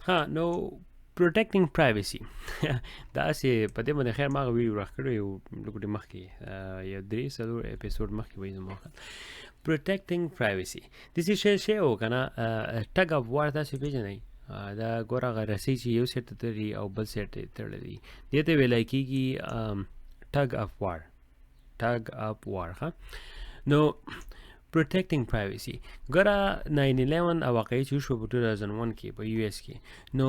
ها نو protecting privacy دا سه په دې باندې خیر ما ویډیو راکړی یو لکه مخکې یو 3 اپیسود مخکې وایي زموږ protecting privacy د څه شی او کنه ټګ اف وار تاسو پیژنئ دا ګوره غرسي چې یو سیټ تري او بل سیټ تړلې دي ته ویل کېږي ټګ اف وار ها نو protecting privacy ګوره 9/11 واقعي چې شو په 2001 کې په یو اس کې نو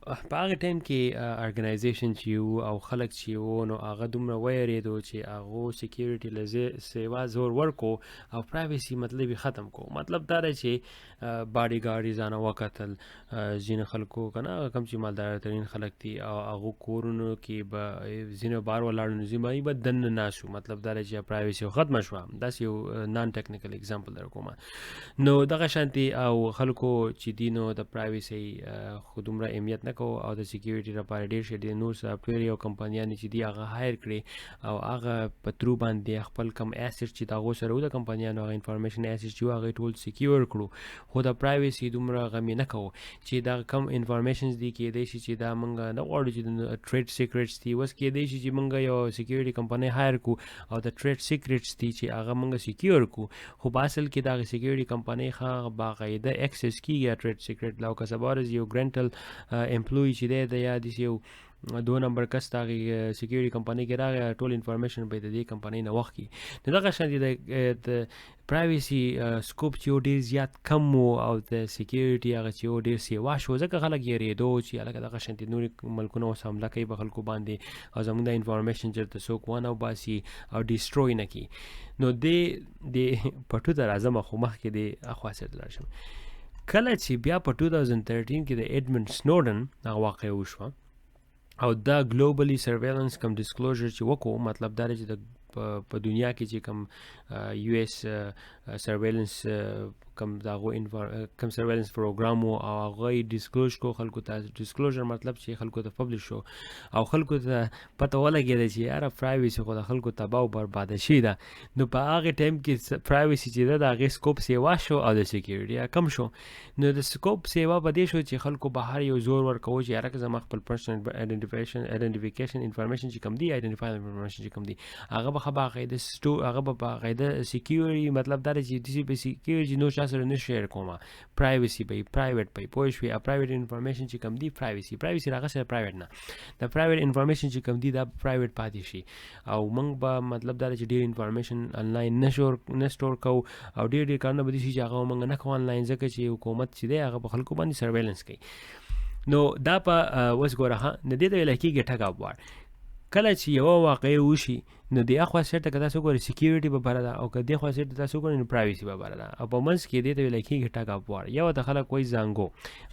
په هغه ټایم کې ارګنایزیشن چې یو او خلک چې یو نو هغه دومره ویریدو چې هغه سکیورټي لزه سیوا زور ورکو او پرایویسی مطلب ختم کو مطلب دا دی چې باډي ګارډ ځانه وکتل ځین خلکو کنه کم چې مالدار ترين خلک دي او هغه کورونو کې به ځینو بار ولاړو زمای به دن ناسو مطلب دا دی چې پرایویسی ختم شو دا یو نان ټیکنیکل اگزامپل درکوم نو دغه شانتي او خلکو چې دینو د پرایویسی خودمره اهمیت کو او د سکیورټي لپاره ډیر شي د نور سافټویر او کمپنیانو چې دی هغه هایر کړي او هغه په ترو باندې خپل کم اسید چې دا سره د کمپنیانو هغه انفارمیشن اسید چې هغه ټول سکیور کړو خو د پرایویسی دومره غمی نه کو چې دا کم انفارمیشنز دی کې دی چې دا مونږ نه غواړو چې د ټریډ سیکریټس دی وس کې دی چې مونږ یو سکیورټي کمپنی هایر کو او د ټریډ سیکریټس دی چې هغه مونږ سکیور کو خو اصل کې دا سکیورټي کمپنی ښه باقاعده ایکسس کیږي ټریډ سیکریټ لاو کسبارز یو ګرنټل امپلوی چې دی د یا د یو 2 نمبر کس تاغي سکیورټي کمپنی کې راغی ټول انفارمیشن به د دې کمپنی نه وخت کی دغه شان د پرایویسی سکوپ چې ډیر زیات کم او د سکیورټي هغه چې ډیر سیوا شو ځکه خلک یې ریدو چې هغه دغه شان د نور ملکونو حمله کوي په خلکو باندې او زموږ د انفارمیشن چې څوک ونه باسي او ډیسټروي نه کی نو د پټو در اعظم خو مخ کې د اخواسه درشم کله چې بیا په 2013 کې د ایډمن سنوډن هغه واقع وشو او دا ګلوبلی سرویلنس کم ډیسکلوزر چې وکړو مطلب دا چې د په دنیا کې چې کم یو اس سرویلنس کم داغو کم سرویلنس پروګرام او هغه ډیسکلوز کو خلکو ته ډیسکلوزر مطلب چې خلکو ته پبلش شو او خلکو ته پته ولګی چې یاره پرایویسی خو د خلکو تباہ او برباد شي دا نو په هغه ټایم کې پرایویسی چې دا هغه سکوپ سیوا شو او د سکیورټي کم شو نو د سکوپ سیوا په دې شو چې خلکو بهر یو زور ورکوي چې یاره که زما خپل پرسنل ایډنټیفیکیشن انفارمیشن چې کم دی ایډنټیفایر انفارمیشن چې کم دی هغه به باقاعده هغه به باقاعده سکیورټي مطلب دا چې د سکیورټي نو سره نه شیر کومه پرایویسی به پرایویټ به پوه شوي پرایویټ انفارمیشن چې کم دی پرایویسی راغه سره پرایویټ نه د پرایویټ انفارمیشن چې کم دی دا پرایویټ پاتې شي او موږ به مطلب دا چې ډیر انفارمیشن انلاین نه سٹور کو او ډیر کارونه به دي چې هغه موږ نه کوو انلاین ځکه چې حکومت چې دی هغه په خلکو باندې سرویلنس کوي نو دا په وس ګوره نه دی د لکه ټګ اپ وار کله چې یو واقع وشي نو د اخوا سیټ کدا سو ګوري سکیورټي به بره ده او کدی خوا سیټ تاسو ګوري نو پرایویسی به بره ده او په منځ کې دی ته لکه ټګ اپ وار یو د خلک وای زنګو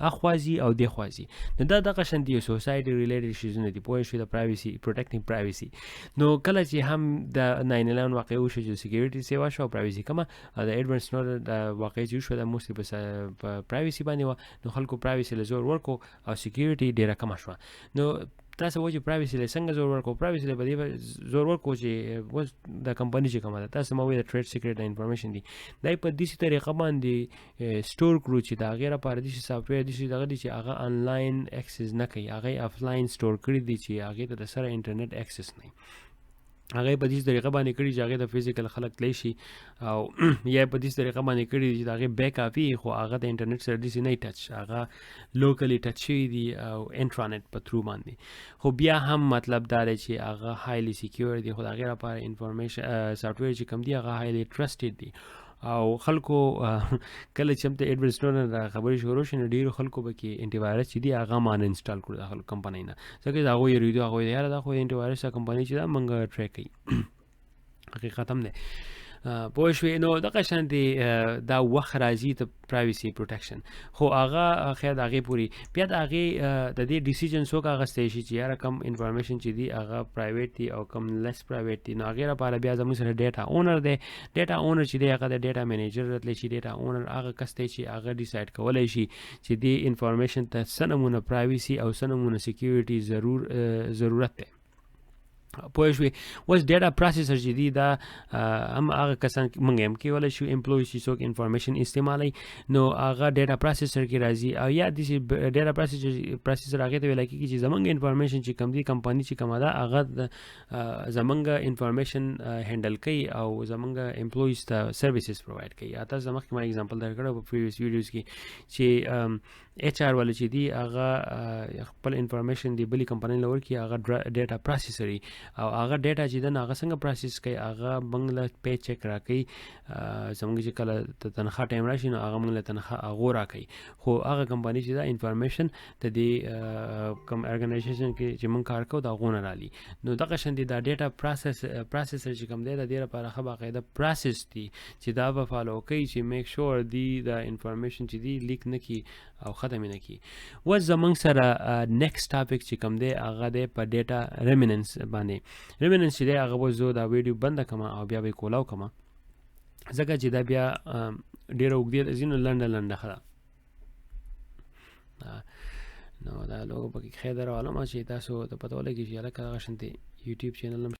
اخوازي او دی خوازي نو دا دغه شان دی سوسایټي ریلیټډ شیز نه دی پوه شو د پرایویسی پروټیکټینګ پرایویسی نو کله چې هم د 9/11 واقع وشي چې سکیورټي سیوا شو پرایویسی کما د ایډمن سنوډن د واقع چې شو د موسی په پرایویسی باندې نو خلکو پرایویسی له زور ورکو او سکیورټي ډیره کم شو نو تاسو وایي پرایویسی له څنګه زور ورکو پرایویسی له بدی زور ورکو چې وس د کمپنی چې کومه تاسو مو د ټریډ سیکریټ انفارمیشن دی دای په دې طریقه باندې سٹور کړو چې دا غیره پر دې سافټویر دي دغه دي چې هغه انلاین اکسس نه کوي هغه افلاین سٹور کړی دي چې هغه د سره انټرنیټ اکسس نه هغه په دې طریقه باندې کړی چې هغه د فزیکل خلق تلی شي او یا په دې طریقه باندې کړی چې هغه بیک اپ خو هغه د انټرنیټ سره دي نه ټچ هغه لوکلی ټچ شي دي او انټرنیټ په ترو باندې خو بیا هم مطلب دا دی چې هغه هایلی سکیور دي خو هغه لپاره انفارمیشن سافټویر چې کم دی هغه هایلی ټرسټډ دي او خلکو کله چې د ایډمن سنوډن خبرې شروع شي ډیرو خلکو به کې انټي وایرس چې دی هغه مان انسټال کړو د خلکو کمپنی نه ځکه دا هغه یې ریډیو هغه یاره دا خو انټي وایرس کمپنی چې دا منګه ټریک کوي حقیقت هم نه پوه شوې نو دغه شان دی دا وخت راځي ته پرایویسی پروټیکشن خو هغه خیر د هغې پورې بیا د هغې د دې ډیسیژن څوک اخیستی شي چې یاره کم انفارمیشن چې دی هغه پرایویټ دی او کم لیس پرایویټ دی نو هغې لپاره بیا زموږ سره ډیټا اونر دی ډیټا اونر چې دی هغه د ډیټا منیجر راتلی شي ډیټا اونر هغه کس دی چې هغه ډیسایډ کولی شي چې دې انفارمیشن ته څه نمونه پرایویسی او څه نمونه سکیورټي ضرورت دی پوه شوې. اوس ډیټا پروسیسر چې دي دا هم هغه کسان موږ هم کولی شو امپلویز چې څوک انفارمیشن استعمالوي نو هغه ډیټا پروسیسر کې راځي او یا داسې ډیټا پروسیسر هغې ته ویلی کېږي چې زموږ انفارمیشن چې کوم دي کمپني چې کومه ده هغه زموږ انفارمیشن هینډل کوي او زموږ امپلویز ته سروسز پرووایډ کوي. یا تاسو مخکې ما اگزامپل درکړی په پریویس ویډیوز کې چې ایچ آر والا چې دي هغه خپل انفارمیشن دی بلې کمپنۍ له ورکړي هغه ډیټا پروسیسر او هغه ډیټا چې ده نو هغه څنګه پروسس کوي هغه موږ له پی چک راکوي زموږ چې کله د تنخواه ټایم راشي نو هغه موږ له تنخواه هغو راکوي. خو هغه کمپنۍ چې ده انفارمیشن د دې کوم ارګنایزیشن کې چې موږ کار کوو د هغو نه رالي. نو دغه شان دي دا ډیټا پروسیسر چې کوم دی د دې لپاره ښه باقاعده پروسس دي چې دا به فالو کوي چې میک شور دی د انفارمیشن چې دی لیک نه کړي او ختم نه کړي. اوس زموږ سره نیکسټ ټاپک چې کوم دی هغه دی په ډیټا ریمیننس باندې. ریمیننس چې دی هغه به زه دا ویډیو بنده کړم او بیا به یې کولاو کړم ځکه چې دا بیا ډېره اوږدې ده ځینو لنډه ښه ده. نو دا لوګو پکې خیر در راولم چې تاسو ته پته ولګي چې هلکه دغه شانتې یوټیوب چینل هم